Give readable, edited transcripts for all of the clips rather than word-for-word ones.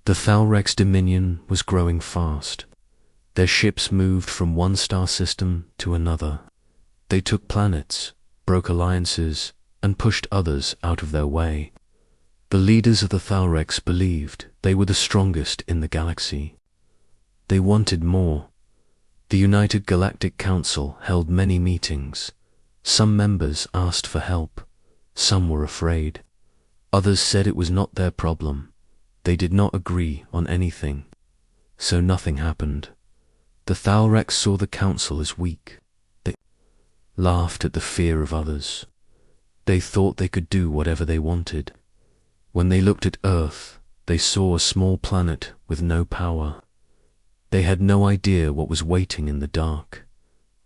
The Thalrex dominion was growing fast. Their ships moved from one star system to another. They took planets, broke alliances, and pushed others out of their way. The leaders of the Thalrex believed they were the strongest in the galaxy. They wanted more. The United Galactic Council held many meetings. Some members asked for help. Some were afraid. Others said it was not their problem. They did not agree on anything. So nothing happened. The Thalrex saw the council as weak. They laughed at the fear of others. They thought they could do whatever they wanted. When they looked at Earth, they saw a small planet with no power. They had no idea what was waiting in the dark.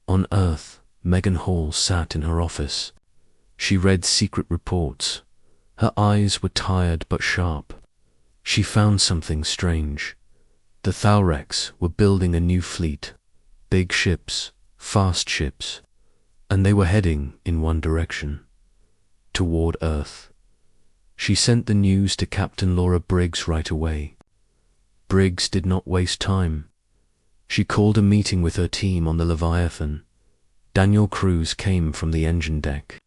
On Earth, Megan Hall sat in her office. She read secret reports. Her eyes were tired but sharp. She found something strange. The Thalrex were building a new fleet, big ships, fast ships, and they were heading in one direction, toward Earth. She sent the news to Captain Laura Briggs right away. Briggs did not waste time. She called a meeting with her team on the Leviathan. Daniel Cruz came from the engine deck.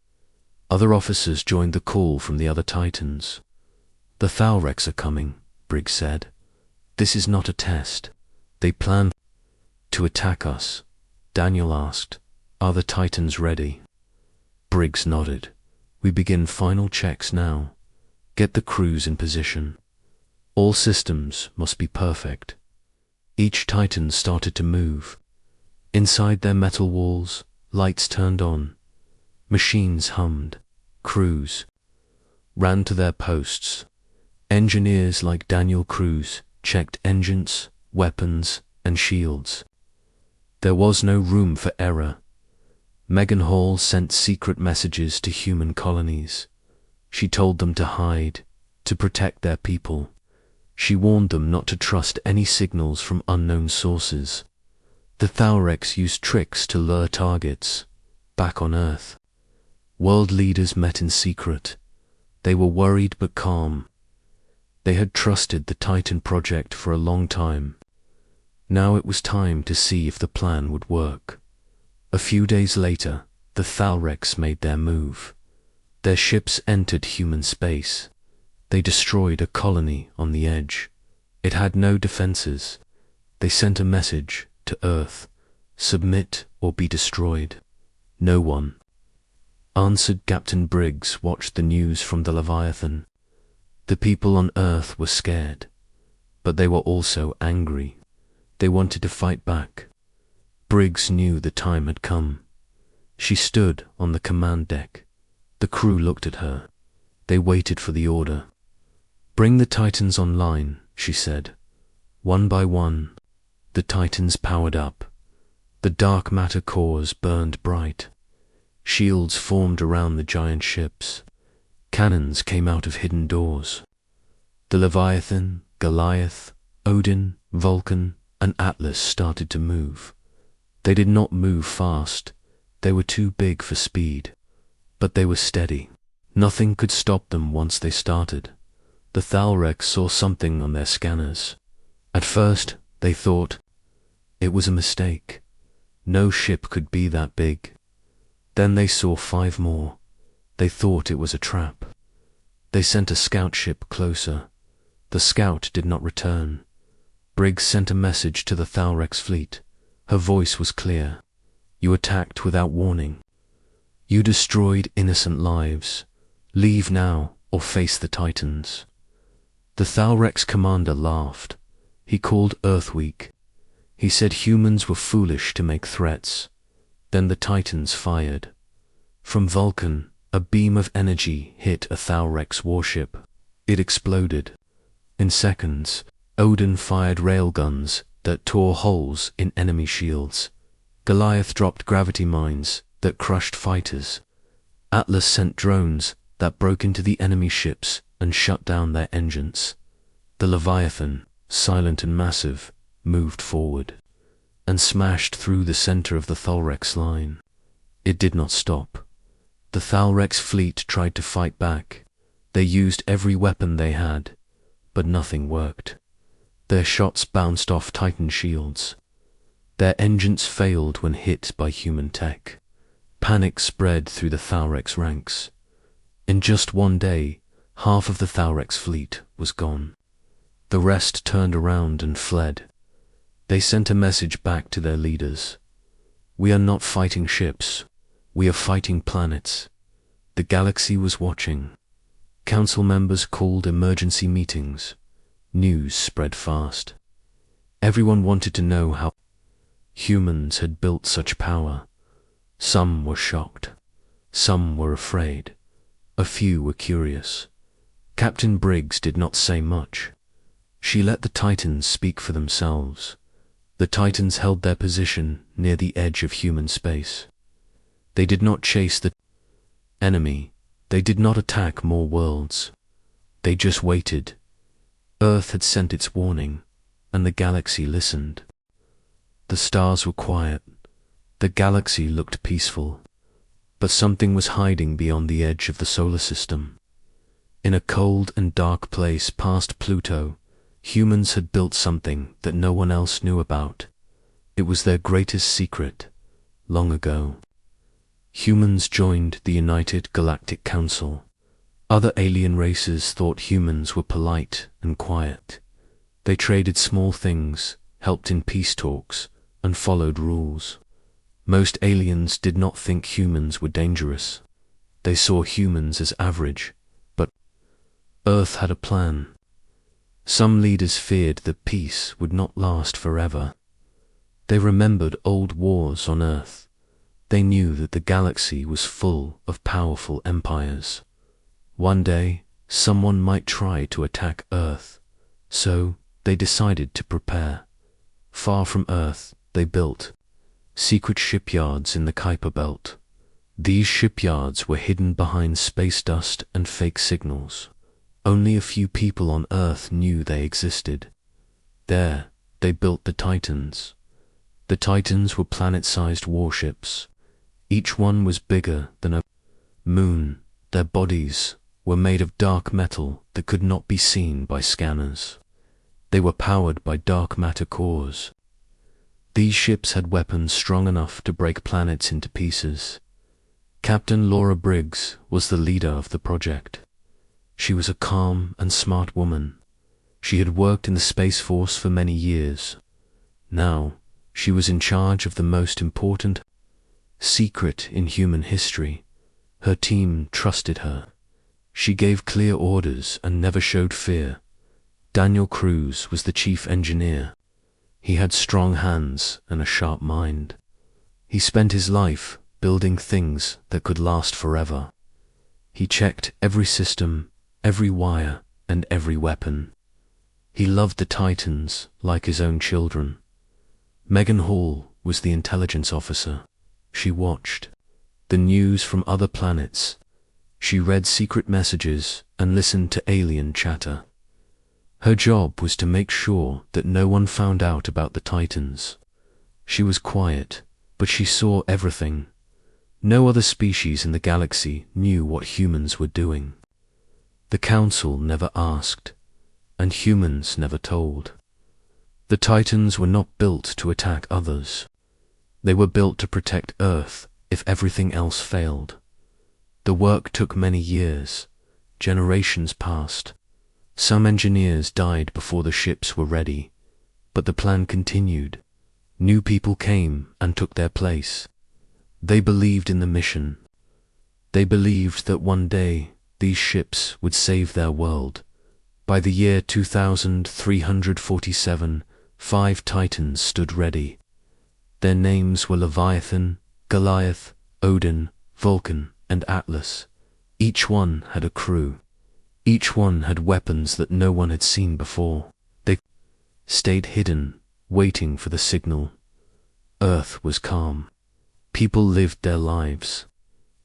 Other officers joined the call from the other Titans. "The Thalrex are coming," Briggs said. "This is not a test. They plan to attack us." Daniel asked, "Are the Titans ready?" Briggs nodded. "We begin final checks now. Get the crews in position. All systems must be perfect." Each Titan started to move. Inside their metal walls, lights turned on. Machines hummed. Crews ran to their posts. Engineers like Daniel Cruz checked engines, weapons, and shields. There was no room for error. Megan Hall sent secret messages to human colonies. She told them to hide, to protect their people. She warned them not to trust any signals from unknown sources. The Thalrex used tricks to lure targets. Back on Earth, world leaders met in secret. They were worried but calm. They had trusted the Titan project for a long time. Now it was time to see if the plan would work. A few days later, the Thalrex made their move. Their ships entered human space. They destroyed a colony on the edge. It had no defenses. They sent a message to Earth: submit or be destroyed. No one answered. Captain Briggs watched the news from the Leviathan. The people on Earth were scared, but they were also angry. They wanted to fight back. Briggs knew the time had come. She stood on the command deck. The crew looked at her. They waited for the order. "Bring the Titans online," she said. One by one, the Titans powered up. The dark matter cores burned bright. Shields formed around the giant ships. Cannons came out of hidden doors. The Leviathan, Goliath, Odin, Vulcan, and Atlas started to move. They did not move fast. They were too big for speed. But they were steady. Nothing could stop them once they started. The Thalrex saw something on their scanners. At first, they thought it was a mistake. No ship could be that big. Then they saw 5 more. They thought it was a trap. They sent a scout ship closer. The scout did not return. Briggs sent a message to the Thalrex fleet. Her voice was clear. "You attacked without warning. You destroyed innocent lives. Leave now or face the Titans." The Thalrex commander laughed. He called Earth weak. He said humans were foolish to make threats. Then the Titans fired. From Vulcan, a beam of energy hit a Thalrex warship. It exploded. In seconds, Odin fired railguns that tore holes in enemy shields. Goliath dropped gravity mines that crushed fighters. Atlas sent drones that broke into the enemy ships and shut down their engines. The Leviathan, silent and massive, moved forward and smashed through the center of the Thalrex line. It did not stop. The Thalrex fleet tried to fight back. They used every weapon they had, but nothing worked. Their shots bounced off Titan shields. Their engines failed when hit by human tech. Panic spread through the Thalrex ranks. In just one day, half of the Thalrex fleet was gone. The rest turned around and fled. They sent a message back to their leaders. "We are not fighting ships. We are fighting planets." The galaxy was watching. Council members called emergency meetings. News spread fast. Everyone wanted to know how humans had built such power. Some were shocked. Some were afraid. A few were curious. Captain Briggs did not say much. She let the Titans speak for themselves. The Titans held their position near the edge of human space. They did not chase the enemy. They did not attack more worlds. They just waited. Earth had sent its warning, and the galaxy listened. The stars were quiet. The galaxy looked peaceful. But something was hiding beyond the edge of the solar system. In a cold and dark place past Pluto, humans had built something that no one else knew about. It was their greatest secret, long ago. Humans joined the United Galactic Council. Other alien races thought humans were polite and quiet. They traded small things, helped in peace talks, and followed rules. Most aliens did not think humans were dangerous. They saw humans as average, but Earth had a plan. Some leaders feared that peace would not last forever. They remembered old wars on Earth. They knew that the galaxy was full of powerful empires. One day, someone might try to attack Earth, so they decided to prepare. Far from Earth, they built secret shipyards in the Kuiper Belt. These shipyards were hidden behind space dust and fake signals. Only a few people on Earth knew they existed. There, they built the Titans. The Titans were planet-sized warships. Each one was bigger than a moon. Their bodies were made of dark metal that could not be seen by scanners. They were powered by dark matter cores. These ships had weapons strong enough to break planets into pieces. Captain Laura Briggs was the leader of the project. She was a calm and smart woman. She had worked in the Space Force for many years. Now, she was in charge of the most important secret in human history. Her team trusted her. She gave clear orders and never showed fear. Daniel Cruz was the chief engineer. He had strong hands and a sharp mind. He spent his life building things that could last forever. He checked every system, every wire, and every weapon. He loved the Titans like his own children. Megan Hall was the intelligence officer. She watched the news from other planets. She read secret messages and listened to alien chatter. Her job was to make sure that no one found out about the Titans. She was quiet, but she saw everything. No other species in the galaxy knew what humans were doing. The Council never asked, and humans never told. The Titans were not built to attack others. They were built to protect Earth if everything else failed. The work took many years. Generations passed. Some engineers died before the ships were ready, but the plan continued. New people came and took their place. They believed in the mission. They believed that one day these ships would save their world. By the year 2347, 5 Titans stood ready. Their names were Leviathan, Goliath, Odin, Vulcan, and Atlas. Each one had a crew. Each one had weapons that no one had seen before. They stayed hidden, waiting for the signal. Earth was calm. People lived their lives.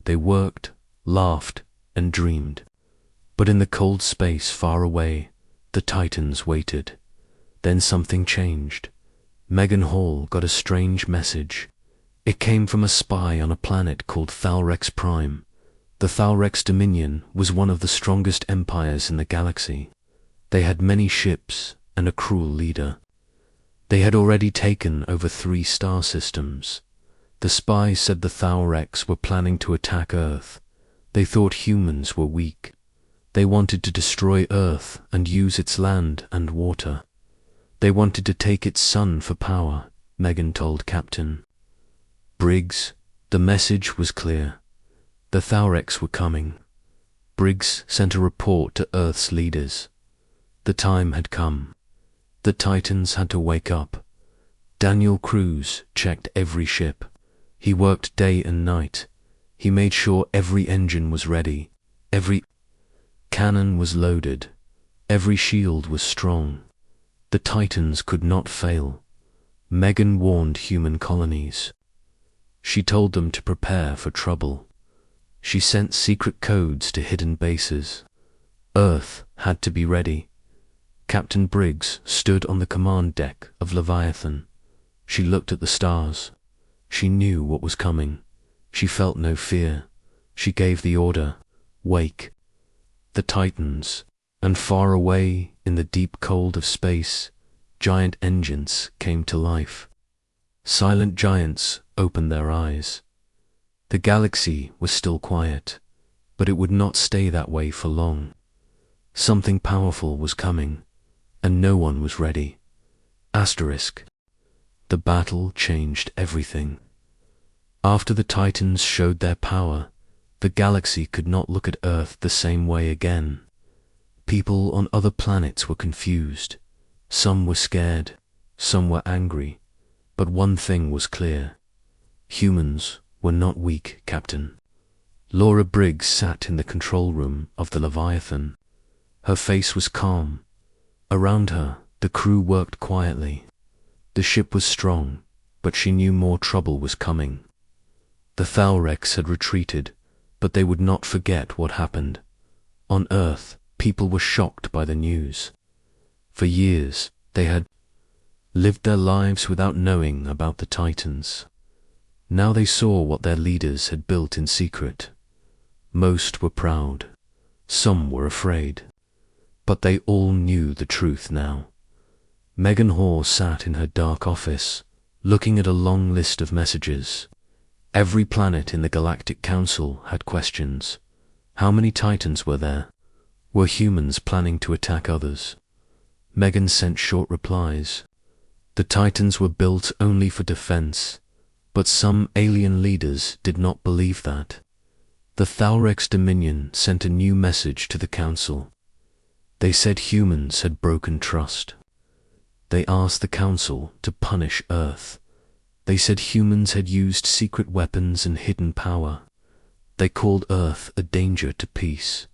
They worked, laughed, and dreamed. But in the cold space far away, the Titans waited. Then something changed. Megan Hall got a strange message. It came from a spy on a planet called Thalrex Prime. The Thalrex Dominion was one of the strongest empires in the galaxy. They had many ships and a cruel leader. They had already taken over 3 star systems. The spies said the Thalrex were planning to attack Earth. They thought humans were weak. They wanted to destroy Earth and use its land and water. They wanted to take its sun for power, Megan told Captain Briggs. The message was clear. The Thalrex were coming. Briggs sent a report to Earth's leaders. The time had come. The Titans had to wake up. Daniel Cruz checked every ship. He worked day and night. He made sure every engine was ready. Every cannon was loaded. Every shield was strong. The Titans could not fail. Megan warned human colonies. She told them to prepare for trouble. She sent secret codes to hidden bases. Earth had to be ready. Captain Briggs stood on the command deck of Leviathan. She looked at the stars. She knew what was coming. She felt no fear. She gave the order, "Wake." The Titans, and far away in the deep cold of space, giant engines came to life. Silent giants opened their eyes. The galaxy was still quiet, but it would not stay that way for long. Something powerful was coming, and no one was ready. Asterisk. The battle changed everything. After the Titans showed their power, the galaxy could not look at Earth the same way again. People on other planets were confused. Some were scared, some were angry, but one thing was clear. Humans were not weak, Captain. Laura Briggs sat in the control room of the Leviathan. Her face was calm. Around her, the crew worked quietly. The ship was strong, but she knew more trouble was coming. The Thalrex had retreated, but they would not forget what happened. On Earth, people were shocked by the news. For years, they had lived their lives without knowing about the Titans. Now they saw what their leaders had built in secret. Most were proud. Some were afraid. But they all knew the truth now. Megan Hoare sat in her dark office, looking at a long list of messages. Every planet in the Galactic Council had questions. How many Titans were there? Were humans planning to attack others? Megan sent short replies. The Titans were built only for defense, but some alien leaders did not believe that. The Thalrex Dominion sent a new message to the Council. They said humans had broken trust. They asked the Council to punish Earth. They said humans had used secret weapons and hidden power. They called Earth a danger to peace.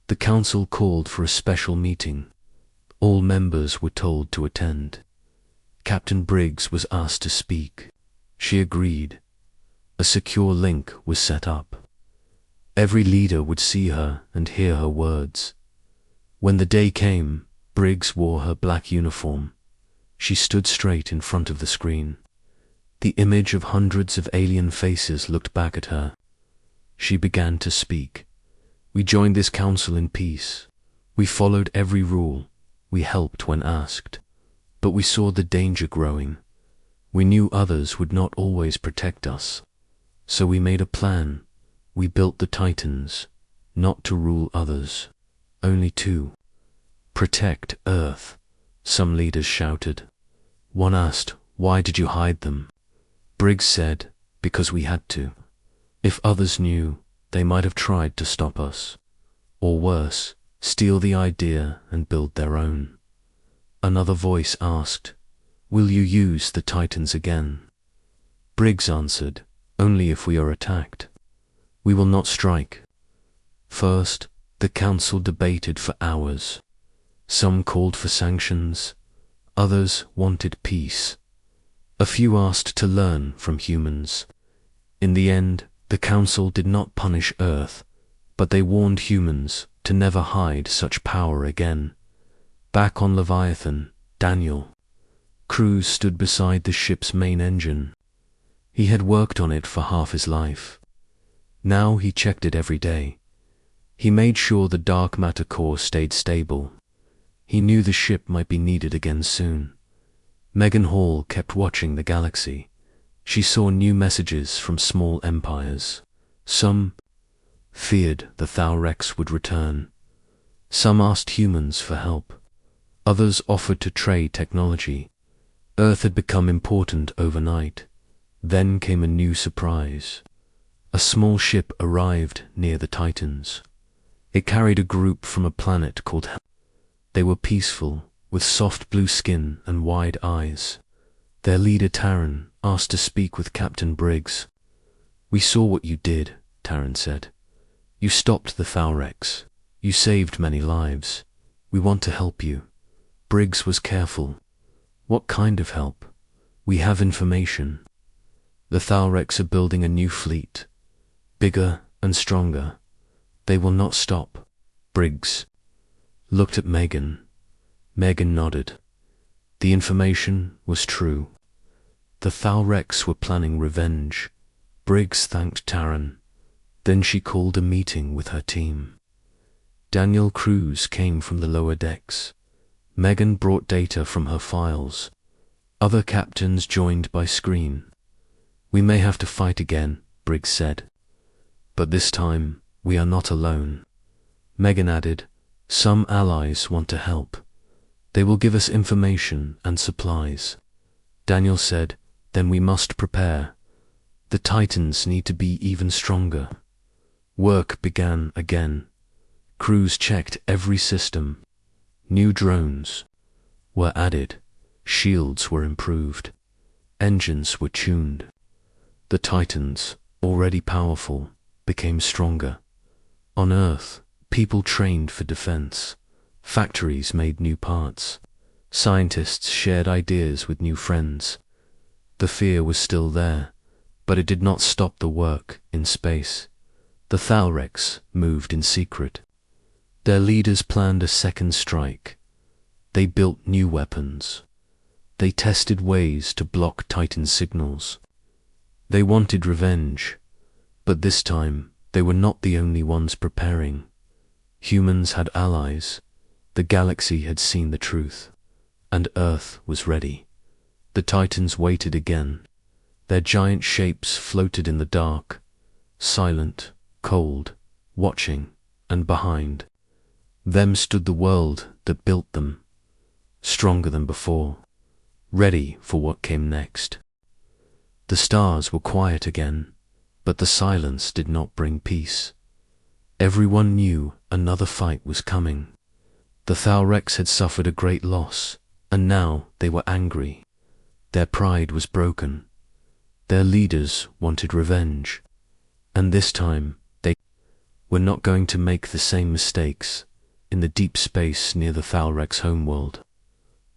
The Council called for a special meeting. All members were told to attend. Captain Briggs was asked to speak. She agreed. A secure link was set up. Every leader would see her and hear her words. When the day came, Briggs wore her black uniform. She stood straight in front of the screen. The image of hundreds of alien faces looked back at her. She began to speak. We joined this council in peace. We followed every rule. We helped when asked. But we saw the danger growing. We knew others would not always protect us. So we made a plan. We built the Titans, not to rule others, only to protect Earth. Some leaders shouted. One asked, "Why did you hide them?" Briggs said, "Because we had to. If others knew, they might have tried to stop us. Or worse, steal the idea and build their own." Another voice asked, "Will you use the Titans again?" Briggs answered, "Only if we are attacked. We will not strike." First, the council debated for hours. Some called for sanctions. Others wanted peace. A few asked to learn from humans. In the end, the council did not punish Earth, but they warned humans to never hide such power again. Back on Leviathan, Daniel Cruz stood beside the ship's main engine. He had worked on it for half his life. Now he checked it every day. He made sure the dark matter core stayed stable. He knew the ship might be needed again soon. Megan Hall kept watching the galaxy. She saw new messages from small empires. Some feared the Thalrex would return. Some asked humans for help. Others offered to trade technology. Earth had become important overnight. Then came a new surprise. A small ship arrived near the Titans. It carried a group from a planet called Hell. They were peaceful, with soft blue skin and wide eyes. Their leader Taran asked to speak with Captain Briggs. "We saw what you did," Taran said. "You stopped the Thalrex. You saved many lives. We want to help you." Briggs was careful. "What kind of help?" "We have information. The Thalrex are building a new fleet, bigger and stronger. They will not stop." Briggs looked at Megan. Megan nodded. The information was true. The Thalrex were planning revenge. Briggs thanked Taran. Then she called a meeting with her team. Daniel Cruz came from the lower decks. Megan brought data from her files. Other captains joined by screen. "We may have to fight again," Briggs said. "But this time, we are not alone." Megan added, "Some allies want to help. They will give us information and supplies." Daniel said, "Then we must prepare. The Titans need to be even stronger." Work began again. Crews checked every system. New drones were added. Shields were improved. Engines were tuned. The Titans, already powerful, became stronger. On Earth, people trained for defense. Factories made new parts. Scientists shared ideas with new friends. The fear was still there, but it did not stop the work in space. The Thalrex moved in secret. Their leaders planned a second strike. They built new weapons. They tested ways to block Titan signals. They wanted revenge, but this time they were not the only ones preparing. Humans had allies. The galaxy had seen the truth, and Earth was ready. The Titans waited again. Their giant shapes floated in the dark, silent, cold, watching, and behind them stood the world that built them, stronger than before, ready for what came next. The stars were quiet again, but the silence did not bring peace. Everyone knew another fight was coming. The Thalrex had suffered a great loss, and now they were angry. Their pride was broken. Their leaders wanted revenge, and this time they were not going to make the same mistakes. In the deep space near the Thalrex homeworld,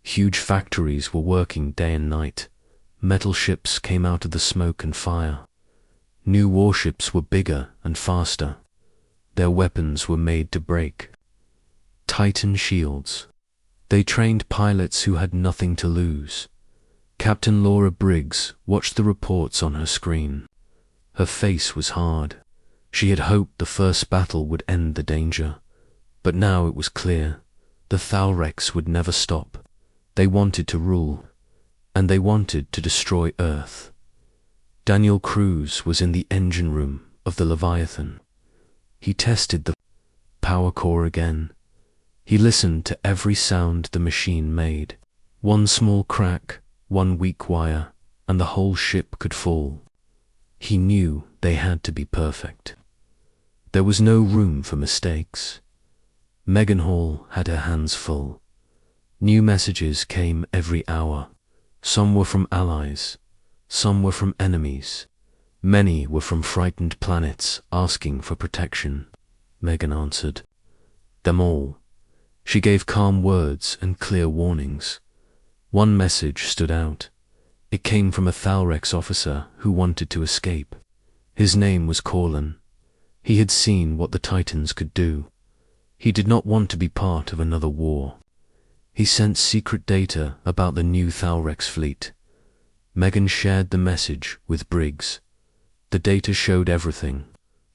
huge factories were working day and night. Metal ships came out of the smoke and fire. New warships were bigger and faster. Their weapons were made to break. Titan shields. They trained pilots who had nothing to lose. Captain Laura Briggs watched the reports on her screen. Her face was hard. She had hoped the first battle would end the danger. But now it was clear. The Thalrex would never stop. They wanted to rule, and they wanted to destroy Earth. Daniel Cruz was in the engine room of the Leviathan. He tested the power core again. He listened to every sound the machine made. One small crack, one weak wire, and the whole ship could fall. He knew they had to be perfect. There was no room for mistakes. Megan Hall had her hands full. New messages came every hour. Some were from allies. Some were from enemies. Many were from frightened planets asking for protection. Megan answered them all. She gave calm words and clear warnings. One message stood out. It came from a Thalrex officer who wanted to escape. His name was Corlin. He had seen what the Titans could do. He did not want to be part of another war. He sent secret data about the new Thalrex fleet. Megan shared the message with Briggs. The data showed everything: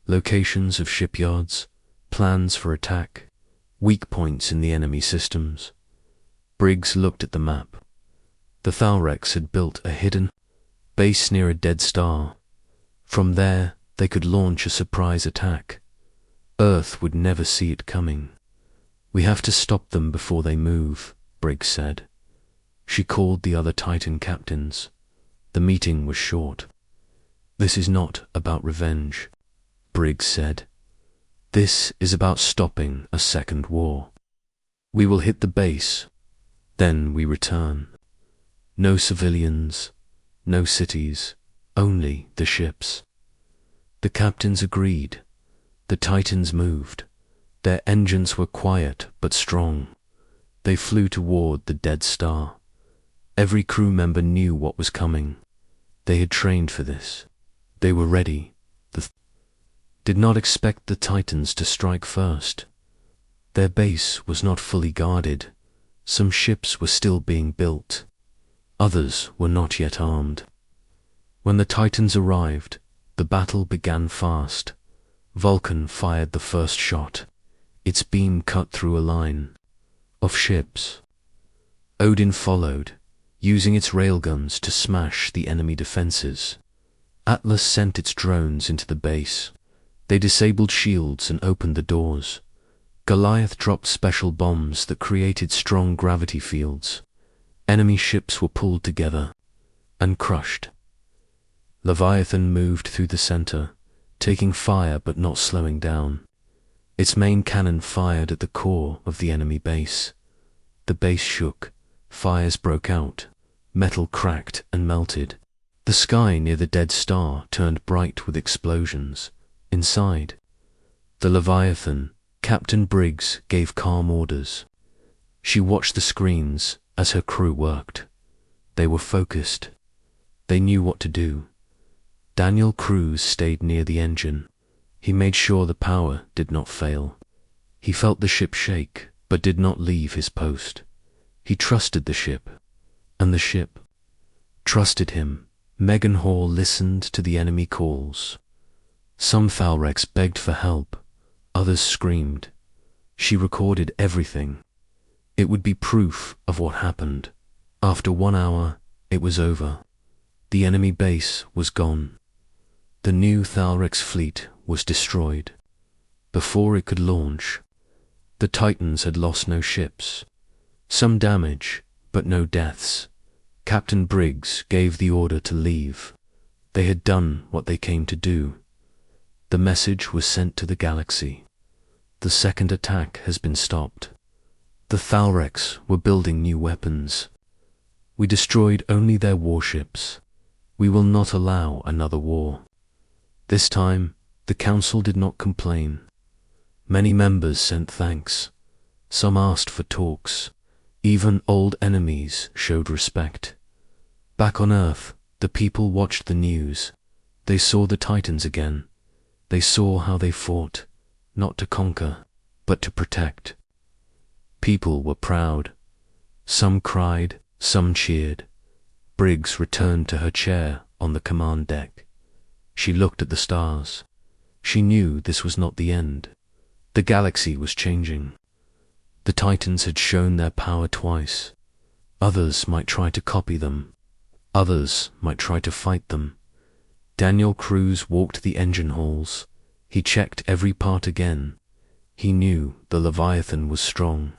locations of shipyards, plans for attack, weak points in the enemy systems. Briggs looked at the map. The Thalrex had built a hidden base near a dead star. From there, they could launch a surprise attack. Earth would never see it coming. "We have to stop them before they move," Briggs said. She called the other Titan captains. The meeting was short. "This is not about revenge," Briggs said. "This is about stopping a second war. We will hit the base, then we return. No civilians, no cities, only the ships." The captains agreed. The Titans moved. Their engines were quiet but strong. They flew toward the dead star. Every crew member knew what was coming. They had trained for this. They were ready. Did not expect the Titans to strike first. Their base was not fully guarded. Some ships were still being built. Others were not yet armed. When the Titans arrived, the battle began fast. Vulcan fired the first shot. Its beam cut through a line of ships. Odin followed, using its railguns to smash the enemy defenses. Atlas sent its drones into the base. They disabled shields and opened the doors. Goliath dropped special bombs that created strong gravity fields. Enemy ships were pulled together and crushed. Leviathan moved through the center, taking fire but not slowing down. Its main cannon fired at the core of the enemy base. The base shook, fires broke out, metal cracked and melted. The sky near the dead star turned bright with explosions. Inside, the Leviathan, Captain Briggs, gave calm orders. She watched the screens as her crew worked. They were focused. They knew what to do. Daniel Cruz stayed near the engine. He made sure the power did not fail. He felt the ship shake, but did not leave his post. He trusted the ship, and the ship trusted him. Megan Hall listened to the enemy calls. Some Thalrex begged for help, others screamed. She recorded everything. It would be proof of what happened. After 1 hour, it was over. The enemy base was gone. The new Thalrex fleet was destroyed. Before it could launch, the Titans had lost no ships. Some damage, but no deaths. Captain Briggs gave the order to leave. They had done what they came to do. The message was sent to the galaxy. The second attack has been stopped. The Thalrex were building new weapons. We destroyed only their warships. We will not allow another war. This time, the council did not complain. Many members sent thanks. Some asked for talks. Even old enemies showed respect. Back on Earth, the people watched the news. They saw the Titans again. They saw how they fought, not to conquer, but to protect. People were proud. Some cried, some cheered. Briggs returned to her chair on the command deck. She looked at the stars. She knew this was not the end. The galaxy was changing. The Titans had shown their power twice. Others might try to copy them. Others might try to fight them. Daniel Cruz walked the engine halls. He checked every part again. He knew the Leviathan was strong,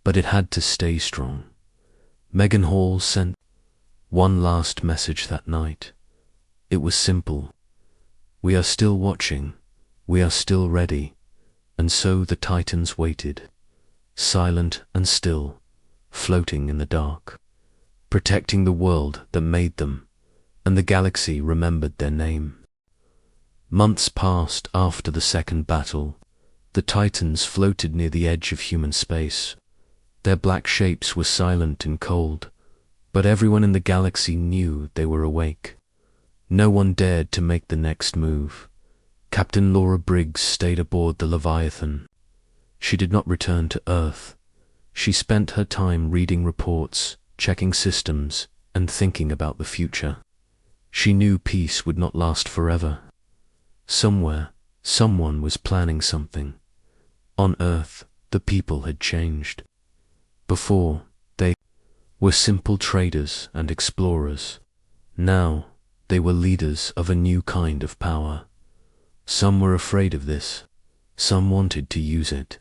but it had to stay strong. Megan Hall sent one last message that night. It was simple. We are still watching. We are still ready. And so the Titans waited, silent and still, floating in the dark, protecting the world that made them, and the galaxy remembered their name. Months passed after the second battle. The Titans floated near the edge of human space. Their black shapes were silent and cold, but everyone in the galaxy knew they were awake. No one dared to make the next move. Captain Laura Briggs stayed aboard the Leviathan. She did not return to Earth. She spent her time reading reports, checking systems, and thinking about the future. She knew peace would not last forever. Somewhere, someone was planning something. On Earth, the people had changed. Before, they were simple traders and explorers. Now, they were leaders of a new kind of power. Some were afraid of this, some wanted to use it,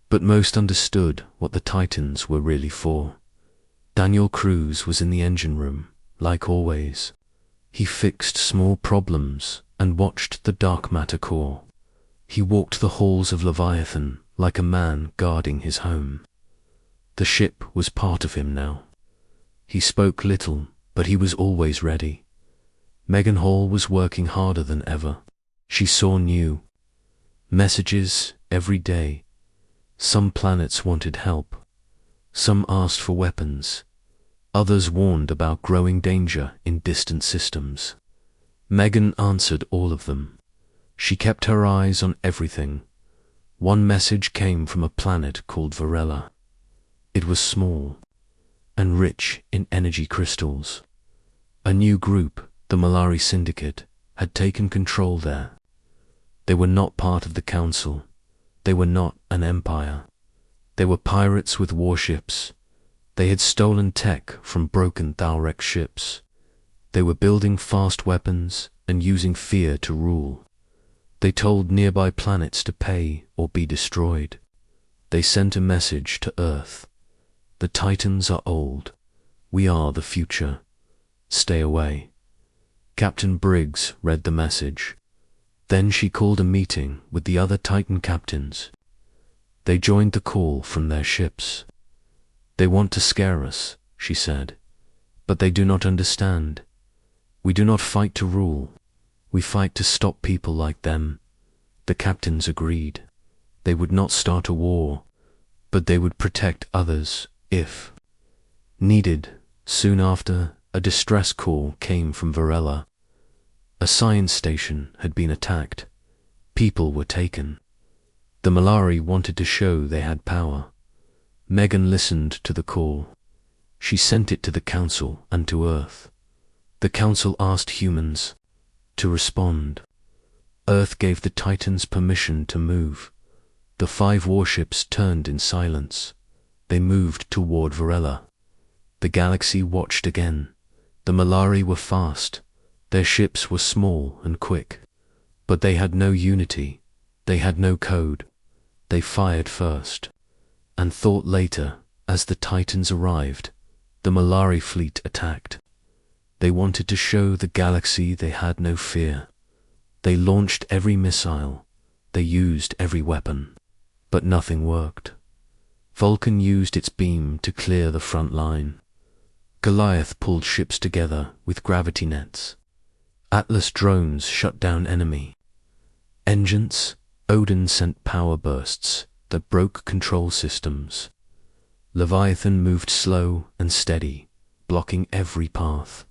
but most understood what the Titans were really for. Daniel Cruz was in the engine room, like always. He fixed small problems and watched the dark matter core. He walked the halls of Leviathan like a man guarding his home. The ship was part of him now. He spoke little, but he was always ready. Megan Hall was working harder than ever. She saw new messages every day. Some planets wanted help. Some asked for weapons. Others warned about growing danger in distant systems. Megan answered all of them. She kept her eyes on everything. One message came from a planet called Varela. It was small and rich in energy crystals. A new group, the Malari Syndicate, had taken control there. They were not part of the Council. They were not an empire. They were pirates with warships. They had stolen tech from broken Thalrex ships. They were building fast weapons and using fear to rule. They told nearby planets to pay or be destroyed. They sent a message to Earth. The Titans are old. We are the future. Stay away. Captain Briggs read the message. Then she called a meeting with the other Titan captains. They joined the call from their ships. They want to scare us, she said, but they do not understand. We do not fight to rule. We fight to stop people like them. The captains agreed. They would not start a war, but they would protect others if needed. Soon after, a distress call came from Varela. A science station had been attacked. People were taken. The Malari wanted to show they had power. Megan listened to the call. She sent it to the Council and to Earth. The Council asked humans to respond. Earth gave the Titans permission to move. The 5 warships turned in silence. They moved toward Varela. The galaxy watched again. The Malari were fast. Their ships were small and quick. But they had no unity. They had no code. They fired first and thought later. As the Titans arrived, the Malari fleet attacked. They wanted to show the galaxy they had no fear. They launched every missile. They used every weapon. But nothing worked. Vulcan used its beam to clear the front line. Goliath pulled ships together with gravity nets. Atlas drones shut down enemy. Engines, Odin sent power bursts that broke control systems. Leviathan moved slow and steady, blocking every path.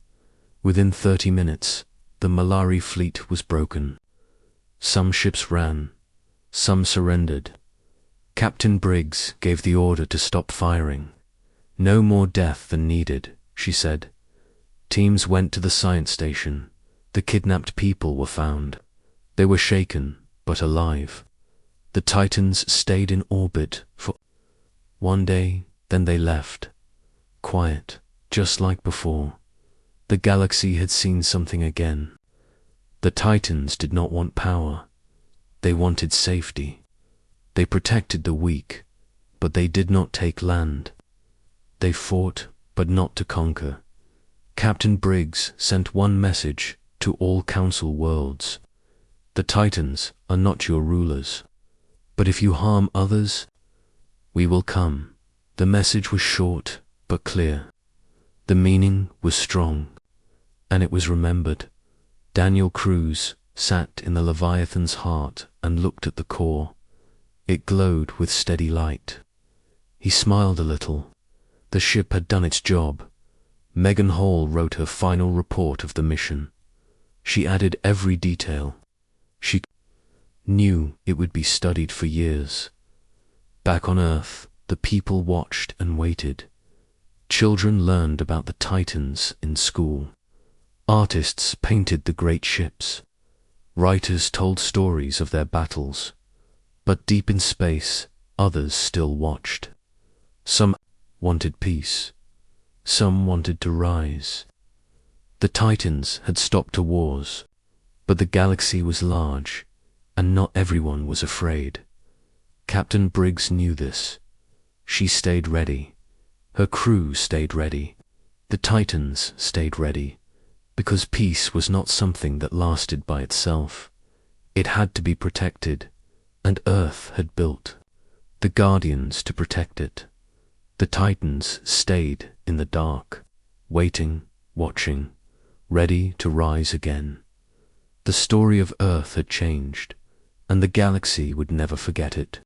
Within 30 minutes, the Malari fleet was broken. Some ships ran. Some surrendered. Captain Briggs gave the order to stop firing. No more death than needed, she said. Teams went to the science station. The kidnapped people were found. They were shaken, but alive. The Titans stayed in orbit for one day, then they left. Quiet, just like before. The galaxy had seen something again. The Titans did not want power. They wanted safety. They protected the weak, but they did not take land. They fought, but not to conquer. Captain Briggs sent one message to all Council worlds. The Titans are not your rulers. But if you harm others, we will come. The message was short, but clear. The meaning was strong, and it was remembered. Daniel Cruz sat in the Leviathan's heart and looked at the core. It glowed with steady light. He smiled a little. The ship had done its job. Megan Hall wrote her final report of the mission. She added every detail. She knew it would be studied for years. Back on Earth, the people watched and waited. Children learned about the Titans in school. Artists painted the great ships. Writers told stories of their battles. But deep in space, others still watched. Some wanted peace. Some wanted to rise. The Titans had stopped the wars, but the galaxy was large, and not everyone was afraid. Captain Briggs knew this. She stayed ready. Her crew stayed ready. The Titans stayed ready, because peace was not something that lasted by itself. It had to be protected, and Earth had built the Guardians to protect it. The Titans stayed in the dark, waiting, watching, ready to rise again. The story of Earth had changed, and the galaxy would never forget it.